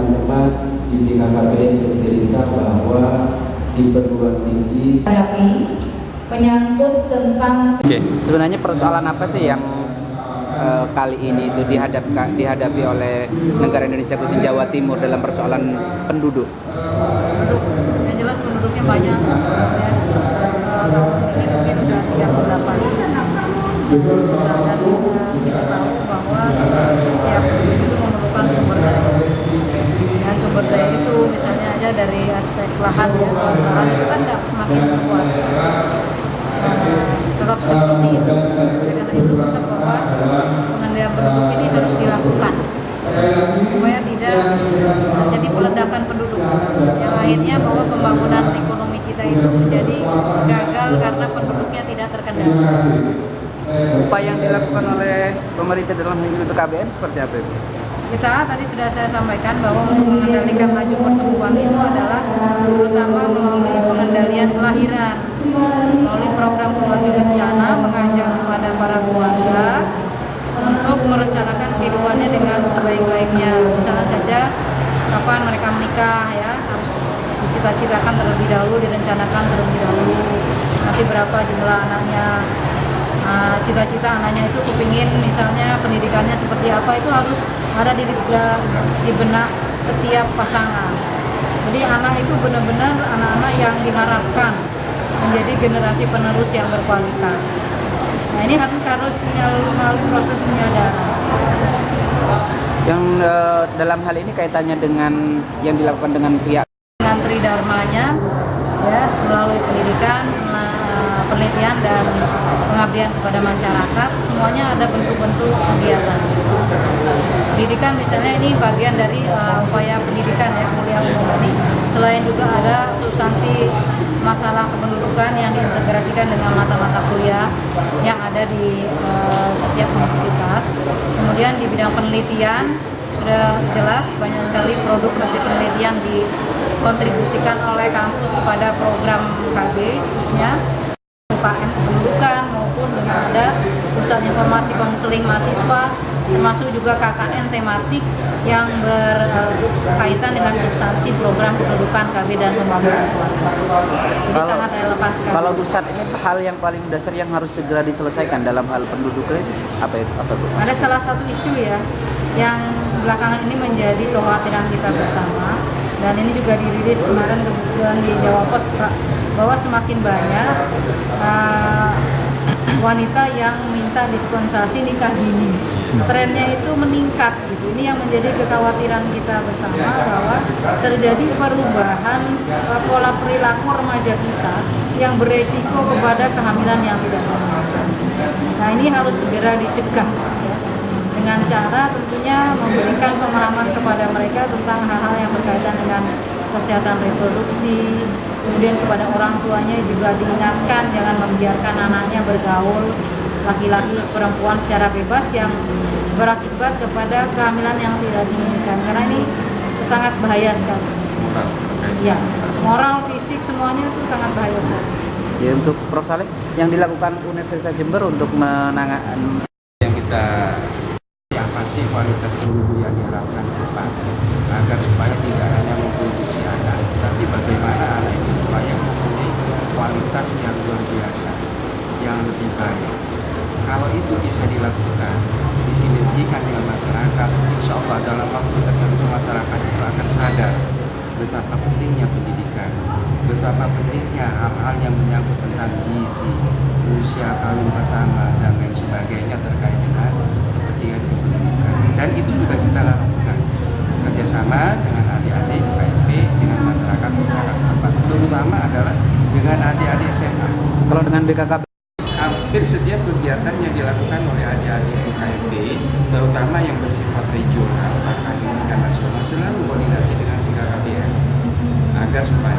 teman-teman di BKKBN cerita bahwa di perguruan tinggi menyangkut tentang Sebenarnya persoalan apa sih yang kali ini itu dihadapi oleh negara Indonesia khususnya Jawa Timur dalam persoalan penduduk? Yang jelas penduduknya banyak ya. Tahun ini mungkin sudah 38 juta dan kita tahu bahwa setiap penduduk itu memerlukan sumber daya. Dan sumber daya itu misalnya aja dari aspek lahan ya, lahan itu kan nggak semakin luas. Tetap seperti itu. Karena itu tetap bahwa pengendalian penduduk ini harus dilakukan supaya tidak terjadi peledakan penduduk. Yang akhirnya bahwa pembangunan ekonomi kita itu menjadi gagal karena penduduknya tidak terkendali. Upaya yang dilakukan oleh pemerintah dalam hal ini BKKBN seperti apa itu? Kita tadi sudah saya sampaikan bahwa untuk mengendalikan laju pertumbuhan itu adalah terutama melalui pengendalian kelahiran, melalui program keluarga berencana, mengajak kepada para keluarga untuk merencanakan kehidupannya dengan sebaik-baiknya. Misalnya saja kapan mereka menikah ya, harus dicita-citakan terlebih dahulu, direncanakan terlebih dahulu. Nanti berapa jumlah anaknya, cita-cita anaknya itu kepingin misalnya pendidikannya seperti apa, itu harus ada di benak setiap pasangan. Jadi anak itu benar-benar anak-anak yang diharapkan menjadi generasi penerus yang berkualitas. Nah ini harus melalui proses penyadaran. Yang dalam hal ini kaitannya dengan yang dilakukan dengan pihak Dengan tridharmanya ya, melalui pendidikan, penelitian dan pengabdian kepada masyarakat, semuanya ada bentuk-bentuk kegiatan. Pendidikan misalnya ini bagian dari upaya pendidikan ya, kuliah umum tadi. Selain juga ada substansi masalah kependudukan yang diintegrasikan dengan mata-mata kuliah yang ada di setiap universitas. Kemudian di bidang penelitian sudah jelas banyak sekali produk hasil penelitian dikontribusikan oleh kampus kepada program KB khususnya UKM kependudukan maupun dengan ada pusat informasi konseling mahasiswa, termasuk juga KKN tematik yang berkaitan dengan substansi program kependudukan KB dan pembangunan keluarga. Jadi sangat relevan sekali. Kalau untuk saat ini hal yang paling dasar yang harus segera diselesaikan dalam hal pendudukan itu apa itu? Ada salah satu isu ya yang belakangan ini menjadi kekhawatiran kita bersama, dan ini juga dirilis kemarin kebetulan di Jawa Pos Pak, bahwa semakin banyak wanita yang minta dispensasi nikah dini. Trennya itu meningkat gitu. Ini yang menjadi kekhawatiran kita bersama, bahwa terjadi perubahan pola perilaku remaja kita yang beresiko kepada kehamilan yang tidak diinginkan. Nah ini harus segera dicegah ya, dengan cara tentunya memberikan pemahaman kepada mereka tentang hal-hal yang berkaitan dengan kesehatan reproduksi. Kemudian kepada orang tuanya juga diingatkan jangan membiarkan anaknya bergaul laki-laki perempuan secara bebas yang berakibat kepada kehamilan yang tidak diinginkan, karena ini sangat bahaya sekali. Ya, moral, fisik semuanya itu sangat bahaya sekali. Ya, untuk Prof. Saleh yang dilakukan Universitas Jember untuk menangani yang kita apa sih kualitas penduduk yang diharapkan ke depan, agar supaya tidak hanya memproduksi anak, tapi bagaimana anak itu supaya mempunyai kualitas yang luar biasa, yang lebih baik. Kalau itu bisa dilakukan, disinergikan dengan masyarakat, insya Allah dalam waktu tertentu masyarakat itu akan sadar betapa pentingnya pendidikan, betapa pentingnya hal-hal yang menyangkut tentang gizi, usia kawin pertama dan lain sebagainya terkait dengan kepentingan kependudukan. Dan itu sudah kita lakukan kerjasama dengan adik-adik KMP, dengan masyarakat setempat, terutama adalah dengan adik-adik SMA. kalau dengan BKKBN Hampir setiap kegiatan yang dilakukan oleh adik-adik UKMP, terutama yang bersifat regional, bahkan tingkat nasional, selalu koordinasi dengan BKKBN agar supaya